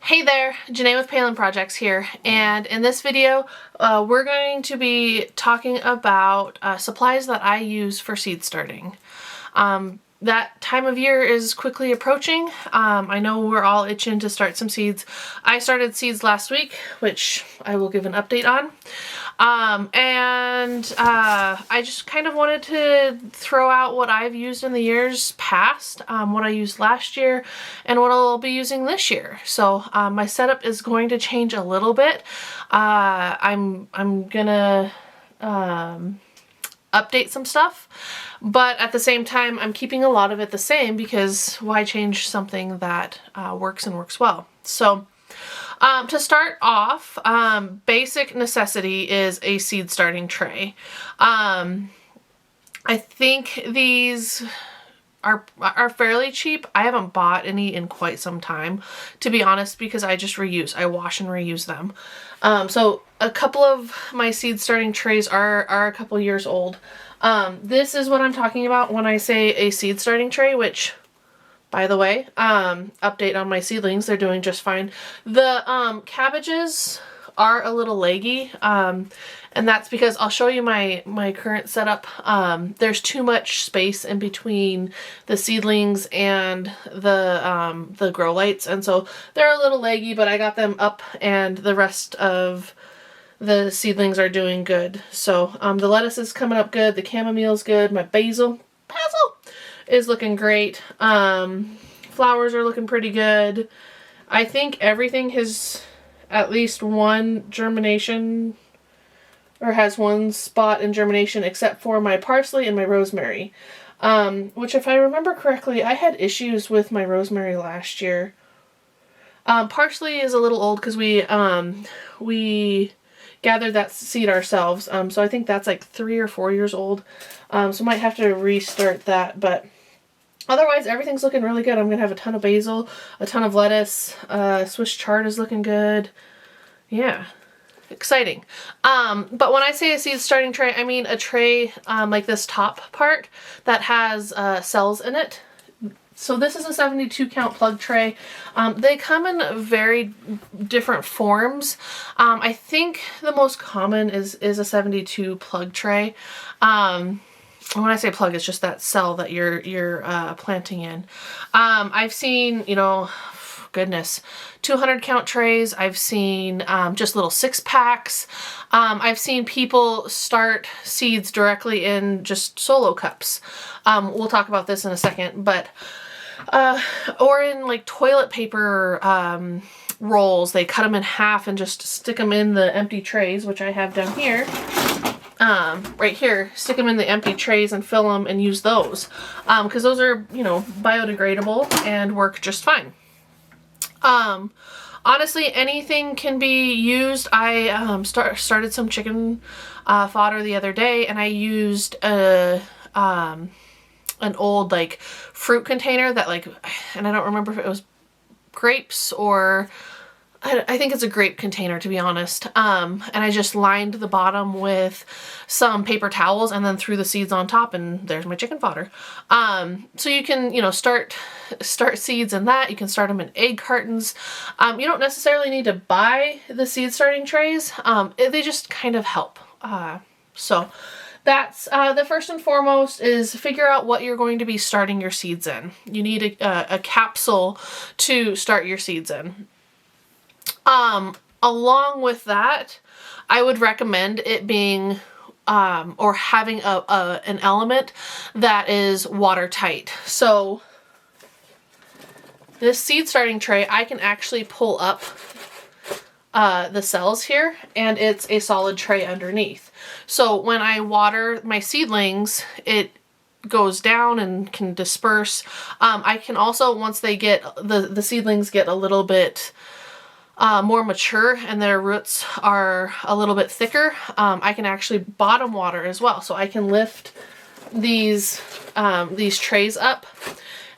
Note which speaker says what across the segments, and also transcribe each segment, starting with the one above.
Speaker 1: Hey there, Janae with Palin Projects here, and in this video we're going to be talking about supplies that I use for seed starting. That time of year is quickly approaching. I know we're all itching to start some seeds. I started seeds last week, which I will give an update on. I just kind of wanted to throw out what I've used in the years past, what I used last year, and what I'll be using this year. So my setup is going to change a little bit. I'm gonna update some stuff, but at the same time I'm keeping a lot of it the same because why change something that works and works well. So to start off, basic necessity is a seed starting tray. I think these are fairly cheap. I haven't bought any in quite some time, to be honest, because I just reuse. I wash and reuse them. So a couple of my seed starting trays are a couple years old. This is what I'm talking about when I say a seed starting tray, which, by the way, update on my seedlings, they're doing just fine. The cabbages are a little leggy, and that's because I'll show you my current setup. There's too much space in between the seedlings and the grow lights, and so they're a little leggy, but I got them up and the rest of the seedlings are doing good. So the lettuce is coming up good, the chamomile's good, my basil is looking great. Flowers are looking pretty good. I think everything has at least one germination, or has one spot in germination, except for my parsley and my rosemary. Which, if I remember correctly, I had issues with my rosemary last year. Parsley is a little old because we gathered that seed ourselves. So I think that's like 3 or 4 years old. So might have to restart that, but otherwise everything's looking really good. I'm gonna have a ton of basil, a ton of lettuce, Swiss chard is looking good. Yeah, exciting. But when I say a seed starting tray, I mean a tray like this top part that has cells in it. So this is a 72 count plug tray. They come in very different forms. I think the most common is a 72 plug tray. When I say plug, it's just that cell that you're planting in. I've seen, you know, goodness, 200 count trays. I've seen just little 6-packs. I've seen people start seeds directly in just solo cups. We'll talk about this in a second, but or in like toilet paper rolls. They cut them in half and just stick them in the empty trays, which I have down here. Right here, stick them in the empty trays and fill them and use those, because those are, you know, biodegradable and work just fine. Honestly, anything can be used. I started some chicken fodder the other day, and I used an old like fruit container that and I don't remember if it was grapes or I think it's a grape container, to be honest. And I just lined the bottom with some paper towels and then threw the seeds on top, and there's my chicken fodder. So you can, you know, start seeds in that. You can start them in egg cartons. You don't necessarily need to buy the seed starting trays. They just kind of help. So that's the first and foremost is figure out what you're going to be starting your seeds in. You need a capsule to start your seeds in. Along with that, I would recommend it being or having an element that is watertight. So this seed starting tray, I can actually pull up the cells here, and it's a solid tray underneath. So when I water my seedlings, it goes down and can disperse. I can also, once they get, the seedlings get a little bit more mature and their roots are a little bit thicker, I can actually bottom water as well. So I can lift these trays up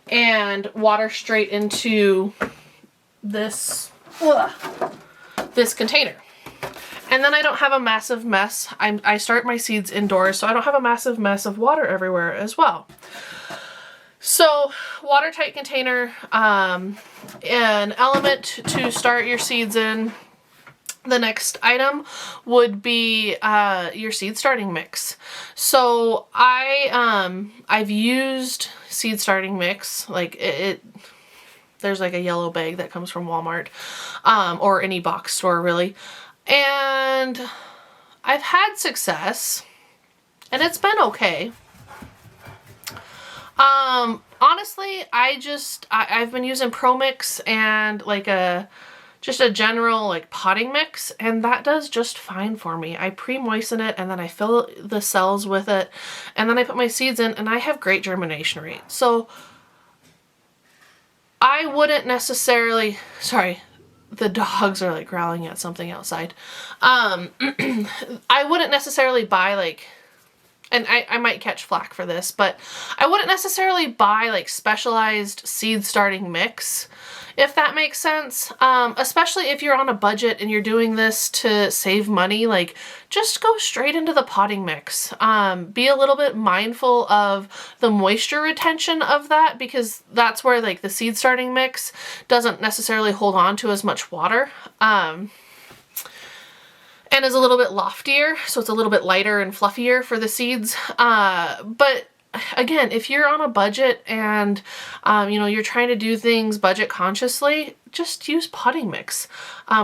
Speaker 1: and water straight into this container. And then I don't have a massive mess. I start my seeds indoors, so I don't have a massive mess of water everywhere as well. So watertight container, an element to start your seeds in. The next item would be your seed starting mix. So I've used seed starting mix, like there's like a yellow bag that comes from Walmart or any box store really, and I've had success and it's been okay. Honestly, I've been using Pro Mix and like just a general like potting mix, and that does just fine for me. I pre-moisten it and then I fill the cells with it, and then I put my seeds in, and I have great germination rate. So I wouldn't necessarily, sorry, the dogs are like growling at something outside. I wouldn't necessarily buy like, and I might catch flack for this, but I wouldn't necessarily buy like specialized seed starting mix, if that makes sense. Especially if you're on a budget and you're doing this to save money, like just go straight into the potting mix. Be a little bit mindful of the moisture retention of that, because that's where like the seed starting mix doesn't necessarily hold on to as much water. And is a little bit loftier, so it's a little bit lighter and fluffier for the seeds. But again, if you're on a budget and you know, you're trying to do things budget consciously, just use potting mix.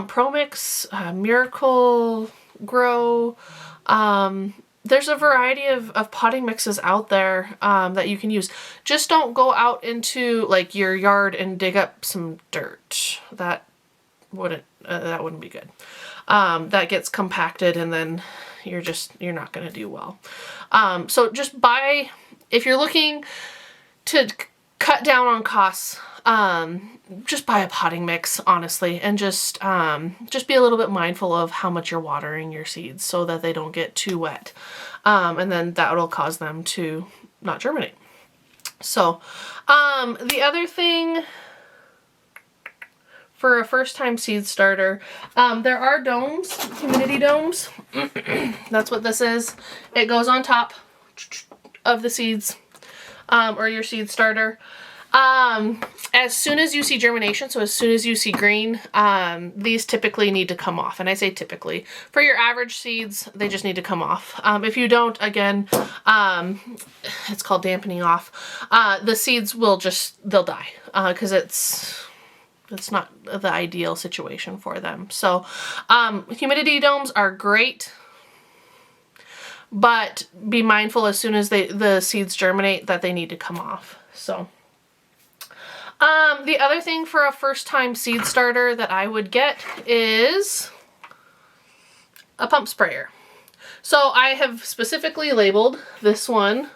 Speaker 1: Pro Mix, Miracle Grow. There's a variety of potting mixes out there that you can use. Just don't go out into like your yard and dig up some dirt. That wouldn't be good. That gets compacted and then you're not going to do well. So just buy, if you're looking to cut down on costs, just buy a potting mix, honestly, and just be a little bit mindful of how much you're watering your seeds so that they don't get too wet. And then that'll cause them to not germinate. So, the other thing for a first-time seed starter, there are domes, humidity domes. That's what this is. It goes on top of the seeds, or your seed starter. As soon as you see germination, so as soon as you see green, these typically need to come off. And I say typically. For your average seeds, they just need to come off. If you don't, again, it's called dampening off. The seeds will they'll die, because it's not the ideal situation for them. So humidity domes are great, but be mindful as soon as the seeds germinate that they need to come off. So the other thing for a first-time seed starter that I would get is a pump sprayer. So I have specifically labeled this one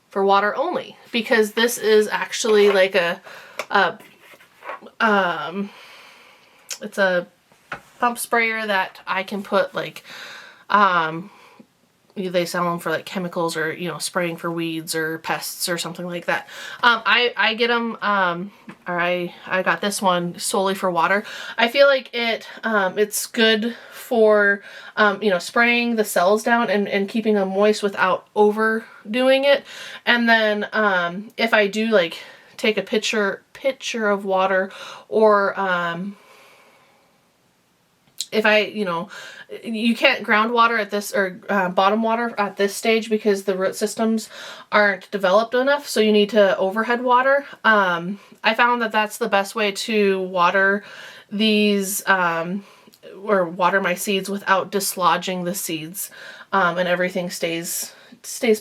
Speaker 1: for water only, because this is actually like it's a pump sprayer that I can put like, they sell them for like chemicals or, you know, spraying for weeds or pests or something like that. I get them, or I got this one solely for water. I feel like it's good for, you know, spraying the cells down and keeping them moist without overdoing it. And then, if I do like take a pitcher of water, or if I, you know, you can't ground water at this, or bottom water at this stage, because the root systems aren't developed enough, so you need to overhead water. I found that that's the best way to water these, or water my seeds without dislodging the seeds, and everything stays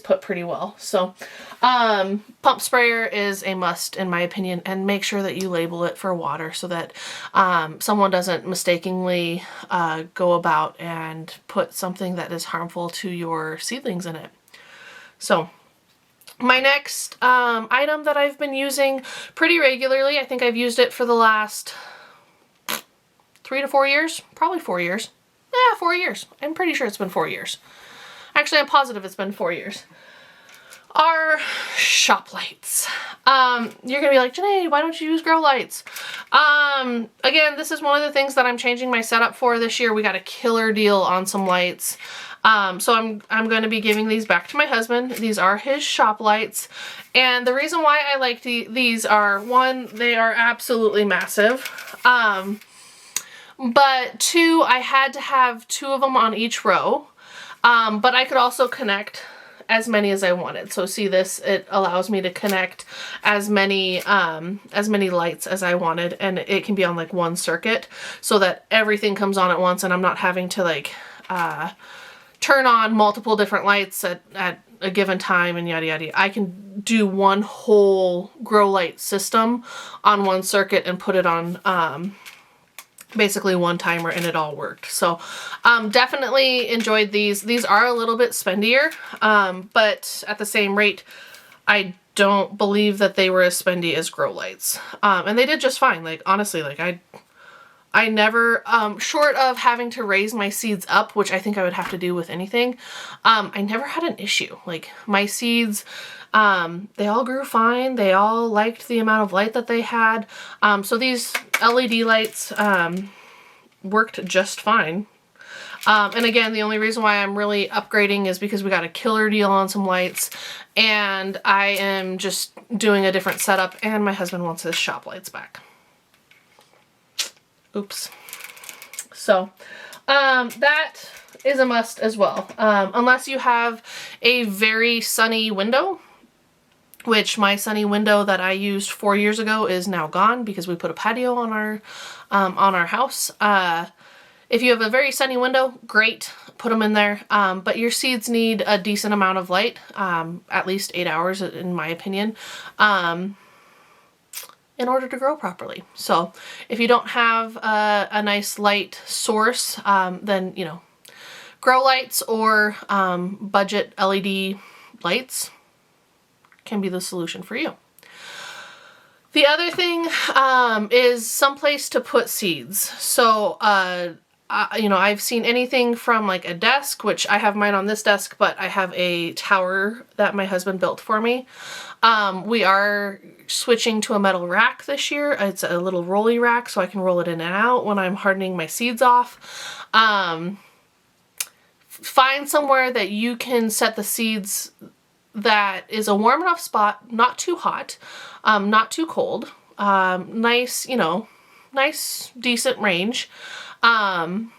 Speaker 1: put pretty well. So pump sprayer is a must in my opinion, and make sure that you label it for water so that someone doesn't mistakenly go about and put something that is harmful to your seedlings in it. So my next item that I've been using pretty regularly, I think I've used it for the last 3 to 4 years, probably 4 years. Yeah, 4 years. I'm pretty sure it's been 4 years. Actually, I'm positive it's been 4 years. Are shop lights. You're gonna be like, Janae, why don't you use grow lights? Again, this is one of the things that I'm changing my setup for this year. We got a killer deal on some lights. So I'm going to be giving these back to my husband. These are his shop lights. And the reason why I like these are, one, they are absolutely massive. But two, I had to have two of them on each row. But I could also connect as many as I wanted. So see this, it allows me to connect as many lights as I wanted, and it can be on like one circuit so that everything comes on at once and I'm not having to like turn on multiple different lights at a given time and yada yada. I can do one whole grow light system on one circuit and put it on basically one timer, and it all worked. So definitely enjoyed these. These are a little bit spendier, but at the same rate, I don't believe that they were as spendy as grow lights. And they did just fine. Like honestly, like I never, short of having to raise my seeds up, which I think I would have to do with anything, I never had an issue. Like my seeds, they all grew fine. They all liked the amount of light that they had. So these LED lights worked just fine. And again, the only reason why I'm really upgrading is because we got a killer deal on some lights, and I am just doing a different setup, and my husband wants his shop lights back. Oops. So that is a must as well. Unless you have a very sunny window, which my sunny window that I used 4 years ago is now gone because we put a patio on our house. If you have a very sunny window, great, put them in there. But your seeds need a decent amount of light, at least 8 hours in my opinion, in order to grow properly. So if you don't have a nice light source, then, you know, grow lights or budget LED lights can be the solution for you. The other thing is some place to put seeds. So, you know, I've seen anything from like a desk, which I have mine on this desk, but I have a tower that my husband built for me. We are switching to a metal rack this year. It's a little rolly rack, so I can roll it in and out when I'm hardening my seeds off. Find somewhere that you can set the seeds that is a warm enough spot, not too hot, not too cold, nice, you know, nice, decent range. And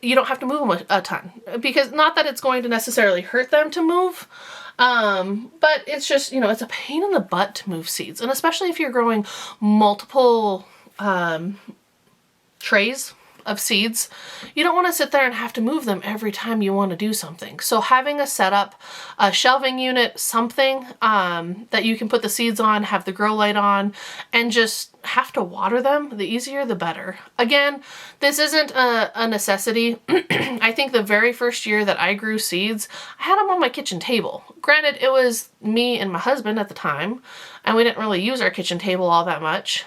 Speaker 1: you don't have to move them a ton, because not that it's going to necessarily hurt them to move, but it's just, you know, it's a pain in the butt to move seeds. And especially if you're growing multiple trays of seeds, you don't want to sit there and have to move them every time you want to do something. So having a setup, a shelving unit, something that you can put the seeds on, have the grow light on, and just have to water them, the easier the better. Again, this isn't a necessity. I think the very first year that I grew seeds, I had them on my kitchen table. Granted, it was me and my husband at the time, and we didn't really use our kitchen table all that much.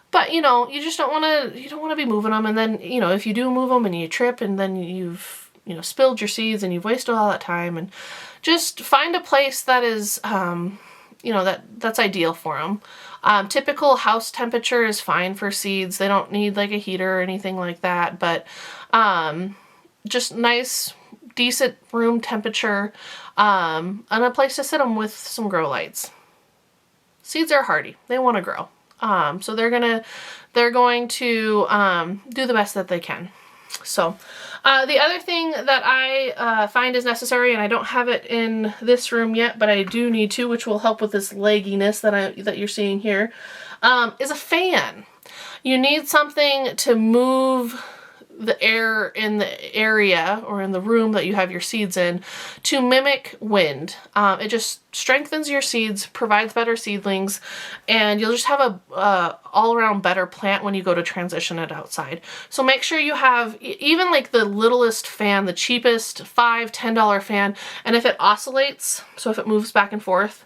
Speaker 1: But, you know, you just don't want to be moving them. And then, you know, if you do move them and you trip and then you've, you know, spilled your seeds and you've wasted all that time, and just find a place that is, you know, that's ideal for them. Typical house temperature is fine for seeds. They don't need like a heater or anything like that, but just nice, decent room temperature, and a place to sit them with some grow lights. Seeds are hardy. They want to grow. So they're going to do the best that they can. So the other thing that I find is necessary, and I don't have it in this room yet, but I do need to, which will help with this legginess that you're seeing here, is a fan. You need something to move the air in the area or in the room that you have your seeds in to mimic wind. It just strengthens your seeds, provides better seedlings, and you'll just have a all-around better plant when you go to transition it outside. So make sure you have even like the littlest fan, the cheapest $5, $10 fan, and if it oscillates, so if it moves back and forth,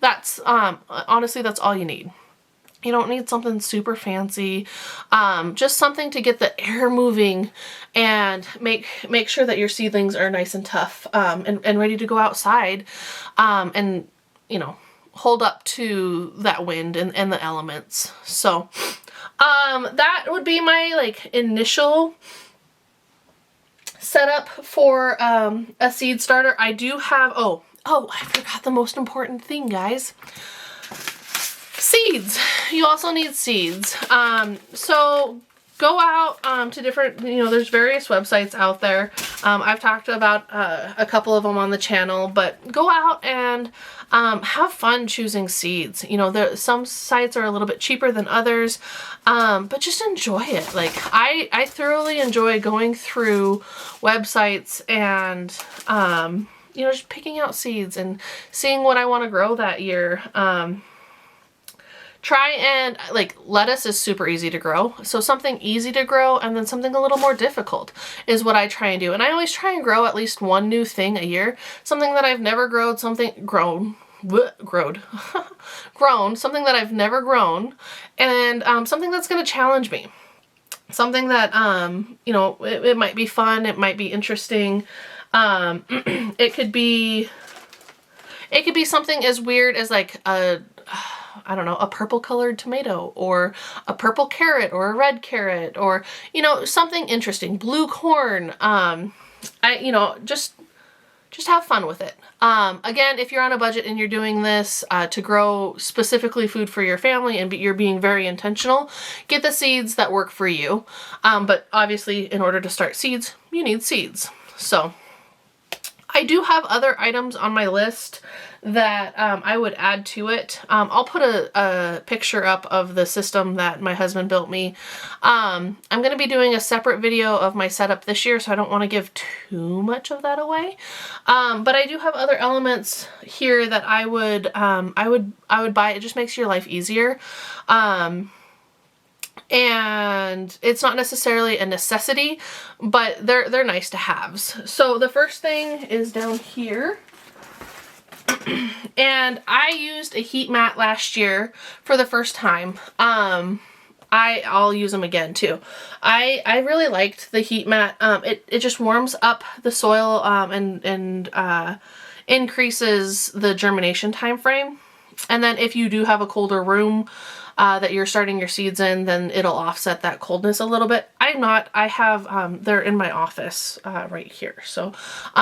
Speaker 1: that's honestly, that's all you need. You don't need something super fancy, just something to get the air moving and make sure that your seedlings are nice and tough, and ready to go outside, and, you know, hold up to that wind and the elements. So that would be my like initial setup for a seed starter. I do have, oh, I forgot the most important thing, guys. Seeds. You also need seeds. So go out to different, there's various websites out there. I've talked about a couple of them on the channel, but go out and have fun choosing seeds. Some sites are a little bit cheaper than others, but just enjoy it. Like I thoroughly enjoy going through websites and just picking out seeds and seeing what I want to grow that year. Try and, like, lettuce is super easy to grow. So something easy to grow and then something a little more difficult is what I try and do. And I always try and grow at least one new thing a year. Something that I've never grown, grown, something that I've never grown, and something that's going to challenge me. Something that, it might be fun, it might be interesting. It could be something as weird as like I don't know, a purple colored tomato or a purple carrot or a red carrot or, something interesting. Blue corn. Just have fun with it. Again, if you're on a budget and you're doing this to grow specifically food for your family and you're being very intentional, get the seeds that work for you. But obviously, in order to start seeds, you need seeds. So I do have other items on my list that I would add to it. I'll put a picture up of the system that my husband built me. I'm going to be doing a separate video of my setup this year, so I don't want to give too much of that away. But I do have other elements here that I would buy. It just makes your life easier. And it's not necessarily a necessity, but they're nice to haves. So the first thing is down here. And I used a heat mat last year for the first time. I'll use them again too. I really liked the heat mat. It just warms up the soil and increases the germination time frame. And then if you do have a colder room that you're starting your seeds in, then it'll offset that coldness a little bit. I have, they're in my office right here. So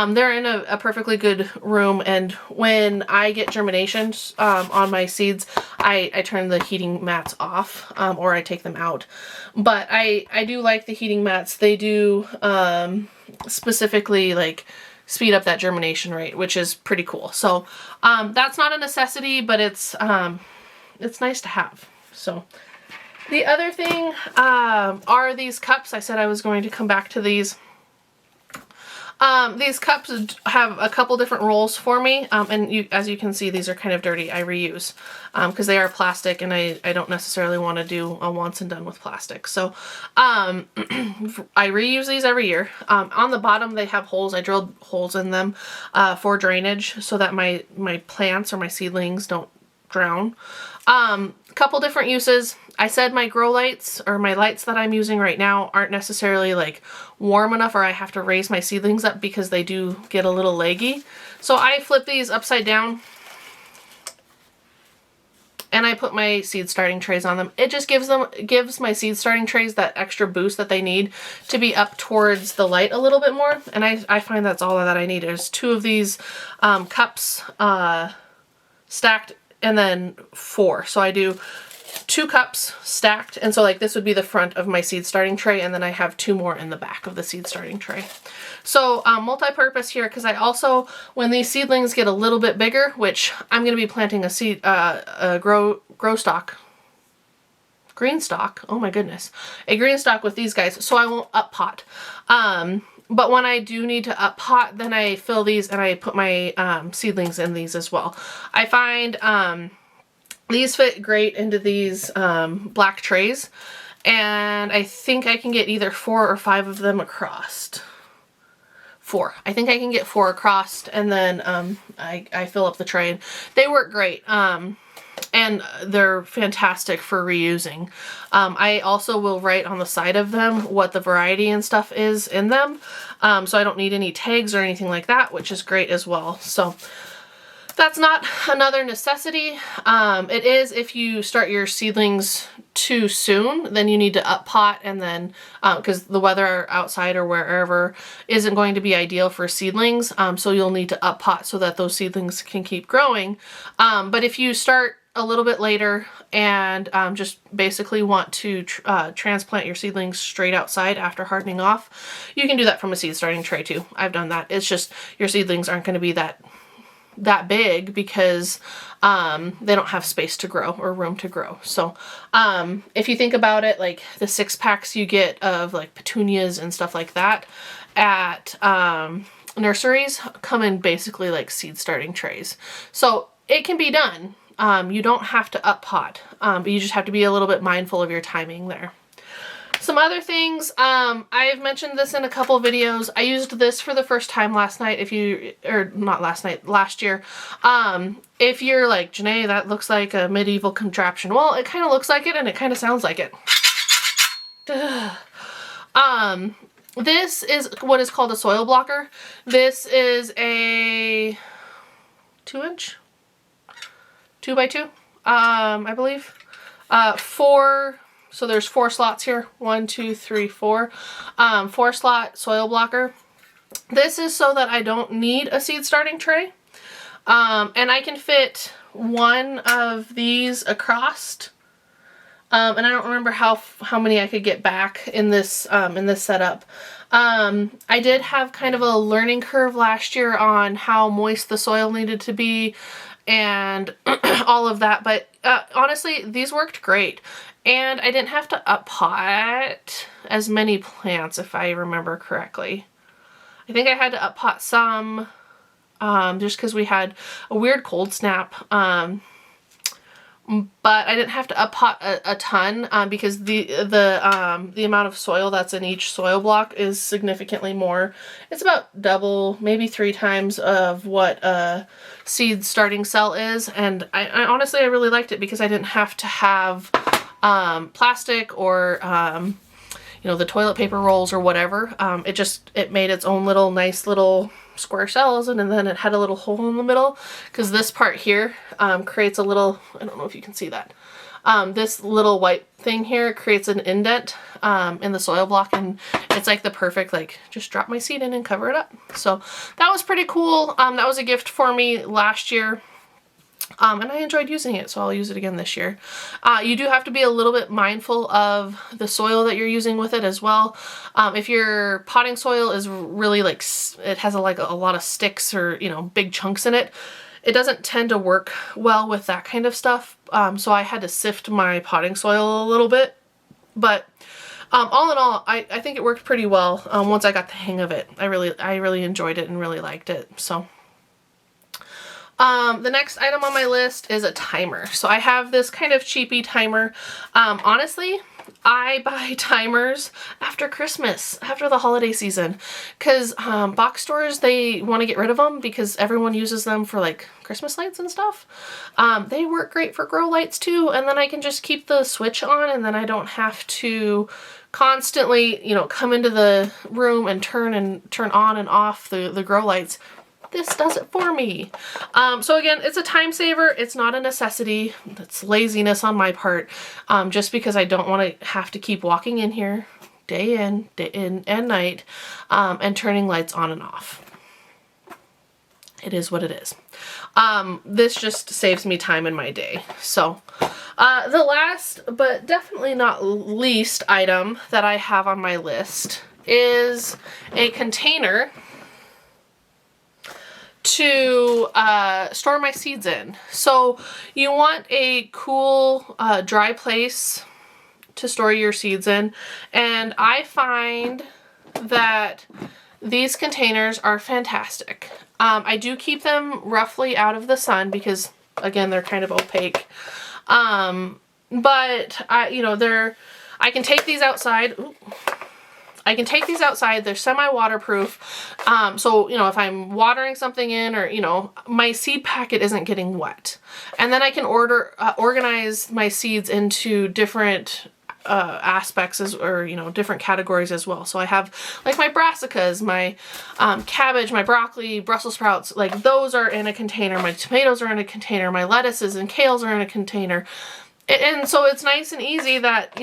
Speaker 1: they're in a perfectly good room, and when I get germinations on my seeds, I turn the heating mats off or I take them out. But I do like the heating mats. They do specifically like speed up that germination rate, which is pretty cool. So that's not a necessity, but it's nice to have. So the other thing are these cups. I said I was going to come back to these. These cups have a couple different roles for me, and as you can see, these are kind of dirty. I reuse because they are plastic, and I don't necessarily want to do a once and done with plastic. So I reuse these every year. On the bottom they have holes. I drilled holes in them for drainage so that my plants or my seedlings don't drown. Couple different uses. I said my grow lights, or my lights that I'm using right now, aren't necessarily like warm enough, or I have to raise my seedlings up because they do get a little leggy. So I flip these upside down and I put my seed starting trays on them. It just gives my seed starting trays that extra boost that they need to be up towards the light a little bit more. And I find that's all that I need is 2 of these cups stacked, and then 4. So I do 2 cups stacked, and so like this would be the front of my seed starting tray, and then I have 2 more in the back of the seed starting tray. So multi-purpose here, because I also, when these seedlings get a little bit bigger, which I'm going to be planting a green stalk, oh my goodness, a green stalk with these guys, so I won't up pot. But when I do need to up pot, then I fill these and I put my seedlings in these as well. I find these fit great into these black trays, and I think I can get either 4 or 5 of them across. 4. I think I can get 4 across, and then I fill up the tray. They work great. And they're fantastic for reusing. I also will write on the side of them what the variety and stuff is in them. So I don't need any tags or anything like that, which is great as well. So That's not another necessity. It is if you start your seedlings too soon, then you need to up pot, and then because the weather outside or wherever isn't going to be ideal for seedlings, so you'll need to up pot so that those seedlings can keep growing. But if you start a little bit later and just basically want to transplant your seedlings straight outside after hardening off, you can do that from a seed starting tray too. I've done that. It's just your seedlings aren't going to be that big because they don't have space to grow or room to grow. So if you think about it, like the 6-packs you get of like petunias and stuff like that at nurseries come in basically like seed starting trays. So it can be done. You don't have to up pot, but you just have to be a little bit mindful of your timing there. Some other things, I've mentioned this in a couple videos. I used this for the first time last night, last year. If you're like, Janae, that looks like a medieval contraption. Well, it kind of looks like it and it kind of sounds like it. This is what is called a soil blocker. This is a 2-inch, 2x2, I believe. So there's 4 slots here. 1, 2, 3, 4. 4-slot soil blocker. This is so that I don't need a seed starting tray. And I can fit one of these across. And I don't remember how many I could get back in this setup. I did have kind of a learning curve last year on how moist the soil needed to be and all of that. But honestly, these worked great. And I didn't have to up pot as many plants, if I remember correctly. I think I had to up pot some, just because we had a weird cold snap. But I didn't have to up pot a ton, because the amount of soil that's in each soil block is significantly more. It's about double, maybe 3 times of what a seed starting cell is. And I honestly, I really liked it because I didn't have to have plastic or you know, the toilet paper rolls or whatever. It made its own little nice little square cells, and then it had a little hole in the middle because this part here creates a little, I don't know if you can see that, this little white thing here creates an indent in the soil block, and it's like the perfect, like, just drop my seed in and cover it up. So that was pretty cool. That was a gift for me last year. And I enjoyed using it, so I'll use it again this year. You do have to be a little bit mindful of the soil that you're using with it as well. If your potting soil is really like, it has a lot of sticks or, you know, big chunks in it, it doesn't tend to work well with that kind of stuff. So I had to sift my potting soil a little bit. But all in all, I think it worked pretty well once I got the hang of it. I really enjoyed it and really liked it. So. The next item on my list is a timer. So I have this kind of cheapy timer. Honestly, I buy timers after Christmas, after the holiday season, because box stores, they want to get rid of them because everyone uses them for like Christmas lights and stuff. They work great for grow lights too, and then I can just keep the switch on, and then I don't have to constantly, you know, come into the room and turn on and off the grow lights. This does it for me. So again, it's a time saver. It's not a necessity. It's laziness on my part, just because I don't want to have to keep walking in here day in and night and turning lights on and off. It is what it is. This just saves me time in my day. So the last but definitely not least item that I have on my list is a container to store my seeds in. So you want a cool, dry place to store your seeds in, and I find that these containers are fantastic. I do keep them roughly out of the sun because, again, they're kind of opaque. But I can take these outside. Ooh. I can take these outside. They're semi-waterproof. So, you know, if I'm watering something in, or, you know, my seed packet isn't getting wet. And then I can organize my seeds into different aspects or different categories as well. So I have like my brassicas, my cabbage, my broccoli, Brussels sprouts, like those are in a container. My tomatoes are in a container. My lettuces and kales are in a container. And so it's nice and easy that,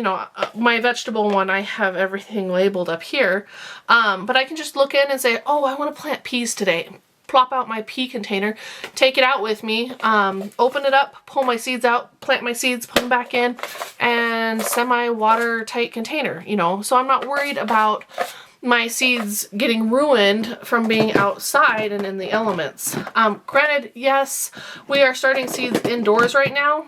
Speaker 1: my vegetable one, I have everything labeled up here. But I can just look in and say, oh, I want to plant peas today. Plop out my pea container, take it out with me, open it up, pull my seeds out, plant my seeds, put them back in, and semi-watertight container, So I'm not worried about my seeds getting ruined from being outside and in the elements. Granted, yes, we are starting seeds indoors right now,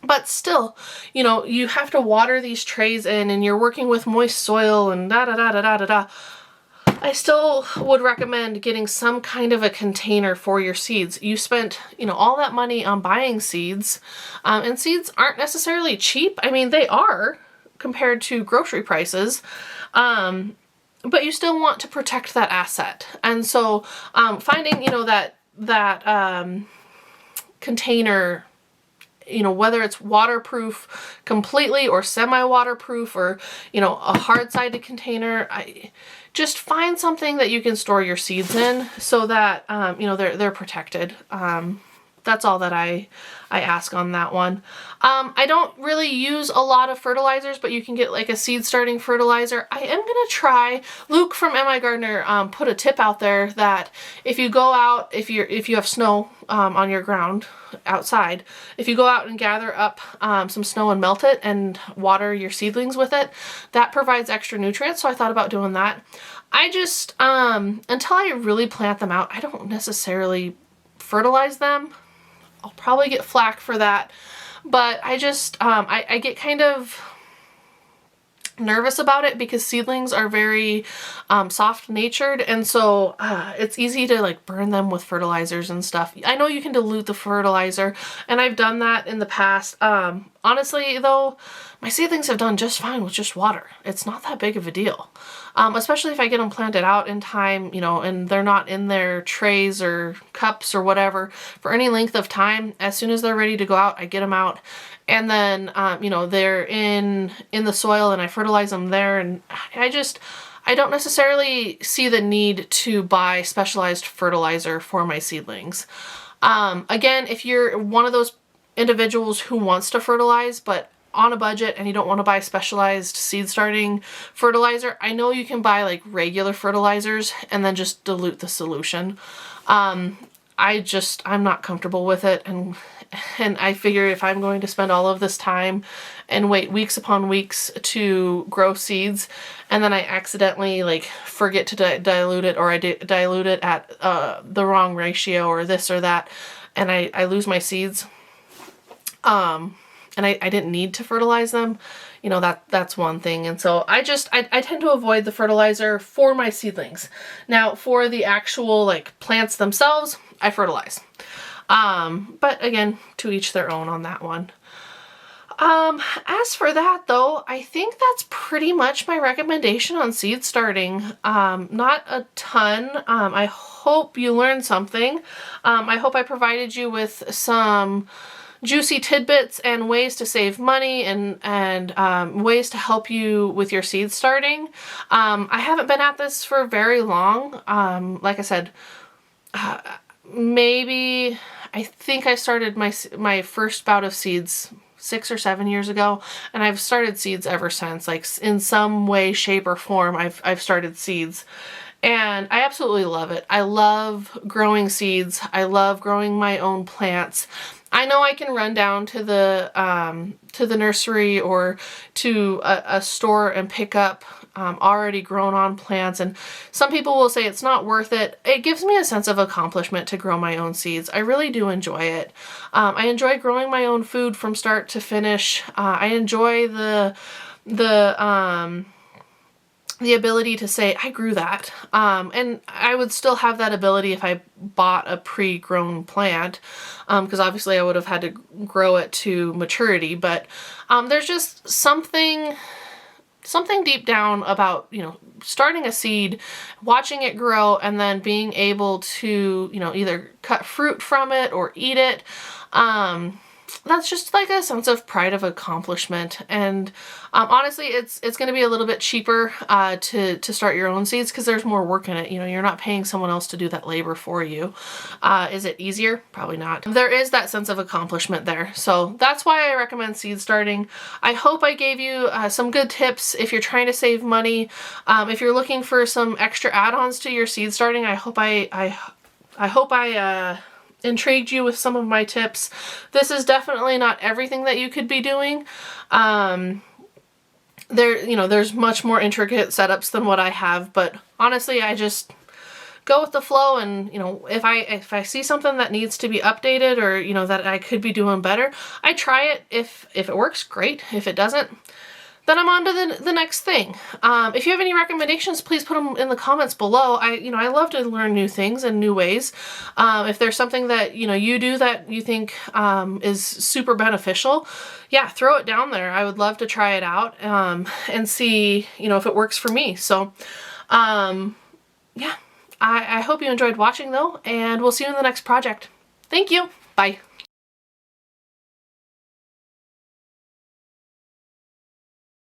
Speaker 1: but still, you have to water these trays in, and you're working with moist soil and da-da-da-da-da-da-da. I still would recommend getting some kind of a container for your seeds. You spent, all that money on buying seeds, and seeds aren't necessarily cheap. I mean, they are compared to grocery prices, but you still want to protect that asset. And so finding, that container, whether it's waterproof completely or semi-waterproof or, a hard-sided container, just find something that you can store your seeds in so that, they're protected. That's all that I ask on that one. I don't really use a lot of fertilizers, but you can get like a seed starting fertilizer. I am going to try, Luke from MI Gardener put a tip out there that if you go out, if you have snow on your ground outside, if you go out and gather up some snow and melt it and water your seedlings with it, that provides extra nutrients. So I thought about doing that. I just, until I really plant them out, I don't necessarily fertilize them. I'll probably get flack for that, but I just, I get kind of nervous about it because seedlings are very soft-natured, and so it's easy to like burn them with fertilizers and stuff. I know you can dilute the fertilizer, and I've done that in the past. Honestly, though, my seedlings have done just fine with just water. It's not that big of a deal. Especially if I get them planted out in time, and they're not in their trays or cups or whatever for any length of time. As soon as they're ready to go out, I get them out, and then, they're in the soil and I fertilize them there. And I don't necessarily see the need to buy specialized fertilizer for my seedlings. Again, if you're one of those individuals who wants to fertilize, but on a budget and you don't want to buy specialized seed starting fertilizer, I know you can buy like regular fertilizers and then just dilute the solution. I'm not comfortable with it, and I figure if I'm going to spend all of this time and wait weeks upon weeks to grow seeds, and then I accidentally like forget to dilute it, or I dilute it at the wrong ratio or this or that, and I lose my seeds, and I didn't need to fertilize them, that's one thing. And so I tend to avoid the fertilizer for my seedlings. Now for the actual like plants themselves, I fertilize. But again, to each their own on that one. As for that though, I think that's pretty much my recommendation on seed starting. Not a ton. I hope you learned something. I hope I provided you with some juicy tidbits and ways to save money and ways to help you with your seed starting. I haven't been at this for very long. Like I said, maybe I think I started my first bout of seeds 6 or 7 years ago, and I've started seeds ever since. Like in some way, shape, or form, I've started seeds. And I absolutely love it. I love growing seeds. I love growing my own plants. I know I can run down to the nursery or to a store and pick up already grown on plants, and some people will say it's not worth it. It gives me a sense of accomplishment to grow my own seeds. I really do enjoy it. I enjoy growing my own food from start to finish. I enjoy the ability to say, I grew that. And I would still have that ability if I bought a pre-grown plant, because obviously I would have had to grow it to maturity. But there's just something deep down about, starting a seed, watching it grow, and then being able to, either cut fruit from it or eat it. that's just like a sense of pride of accomplishment. And honestly, it's going to be a little bit cheaper to start your own seeds because there's more work in it. You know, you're not paying someone else to do that labor for you. Is it easier? Probably not. There is that sense of accomplishment there. So that's why I recommend seed starting. I hope I gave you some good tips if you're trying to save money. If you're looking for some extra add-ons to your seed starting, I hope I intrigued you with some of my tips. This is definitely not everything that you could be doing. There's much more intricate setups than what I have, but honestly, I just go with the flow, and if I see something that needs to be updated, or that I could be doing better, I try it. If it works, great. If it doesn't, then I'm on to the next thing. If you have any recommendations, please put them in the comments below. I love to learn new things and new ways. If there's something that you do that you think is super beneficial, yeah, throw it down there. I would love to try it out and see if it works for me. So yeah, I hope you enjoyed watching though, and we'll see you in the next project. Thank you. Bye.